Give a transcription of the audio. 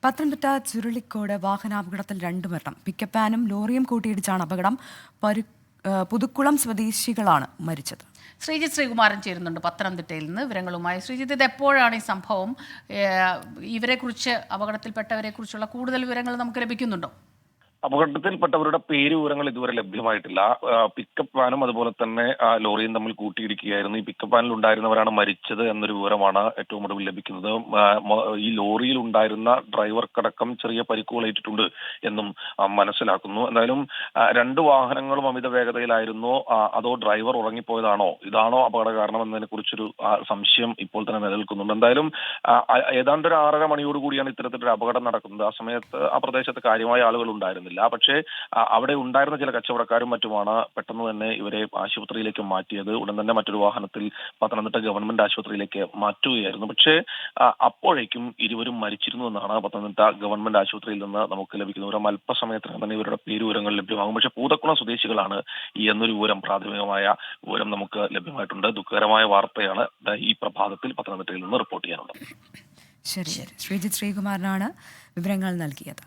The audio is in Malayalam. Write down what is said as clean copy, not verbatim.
പത്തനംതിട്ട ചുരുളിക്കോട് വാഹനാപകടത്തിൽ 2 മരണം. പിക്കപ്പ് വാനും ലോറിയും കൂട്ടിയിടിച്ചാണ് അപകടം. പുതുക്കുളം സ്വദേശികളാണ് മരിച്ചത്. ശ്രീജിത്ത് ശ്രീകുമാരൻ ചേരുന്നുണ്ട് പത്തനംതിട്ടയിൽ നിന്ന് വിവരങ്ങളുമായി. ശ്രീജിത്ത്, ഇത് എപ്പോഴാണ് ഈ സംഭവം? ഇവരെക്കുറിച്ച്, അപകടത്തിൽപ്പെട്ടവരെക്കുറിച്ചുള്ള കൂടുതൽ വിവരങ്ങൾ നമുക്ക് ലഭിക്കുന്നുണ്ടോ? അപകടത്തിൽപ്പെട്ടവരുടെ പേര് വിവരങ്ങൾ ഇതുവരെ ലഭ്യമായിട്ടില്ല. പിക്കപ്പ് വാനും അതുപോലെ തന്നെ ലോറിയും തമ്മിൽ കൂട്ടിയിടിക്കുകയായിരുന്നു. ഈ പിക്കപ്പ് വാനിൽ ഉണ്ടായിരുന്നവരാണ് മരിച്ചത് എന്നൊരു വിവരമാണ് ഏറ്റവും ഒടുവിൽ ലഭിക്കുന്നത്. ഈ ലോറിയിൽ ഉണ്ടായിരുന്ന ഡ്രൈവർക്കടക്കം ചെറിയ പരിക്കുകളേറ്റിട്ടുണ്ട് എന്നും മനസ്സിലാക്കുന്നു. എന്തായാലും 2 വാഹനങ്ങളും അമിത വേഗതയിലായിരുന്നോ അതോ ഡ്രൈവർ ഉറങ്ങിപ്പോയതാണോ, ഇതാണോ അപകട കാരണം എന്നതിനെ കുറിച്ചൊരു സംശയം ഇപ്പോൾ തന്നെ നിലനിൽക്കുന്നുണ്ട്. എന്തായാലും ഏതാണ്ട് ഒരു 6:30 മണിയോടുകൂടിയാണ് ഇത്തരത്തിലൊരു അപകടം നടക്കുന്നത്. ആ സമയത്ത് ആ പ്രദേശത്ത് കാര്യമായ ആളുകൾ ഉണ്ടായിരുന്നില്ല. പക്ഷേ അവിടെ ഉണ്ടായിരുന്ന ചില കച്ചവടക്കാരും മറ്റുമാണ് പെട്ടെന്ന് തന്നെ ഇവരെ ആശുപത്രിയിലേക്ക് മാറ്റിയത്. ഉടൻ തന്നെ മറ്റൊരു വാഹനത്തിൽ പത്തനംതിട്ട ഗവൺമെന്റ് ആശുപത്രിയിലേക്ക് മാറ്റുകയായിരുന്നു. പക്ഷേ അപ്പോഴേക്കും ഇരുവരും മരിച്ചിരുന്നു എന്നാണ് പത്തനംതിട്ട ഗവൺമെന്റ് ആശുപത്രിയിൽ നിന്ന് നമുക്ക് ലഭിക്കുന്ന വിവരം. അല്പസമയത്തിനകം തന്നെ ഇവരുടെ പേരുവിവരങ്ങൾ ലഭ്യമാകും. പക്ഷേ പൂതക്കുളം സ്വദേശികളാണ് എന്നൊരു വിവരം, പ്രാഥമികമായ വിവരം നമുക്ക് ലഭ്യമായിട്ടുണ്ട്. ദുഃഖകരമായ വാർത്തയാണ് ഈ പ്രഭാതത്തിൽ പത്തനംതിട്ടയിൽ നിന്ന് റിപ്പോർട്ട് ചെയ്യാനുള്ളത്. ശരി, ശ്രീജിത്ത് ശ്രീകുമാരനാണ് വിവരങ്ങൾ നൽകിയത്.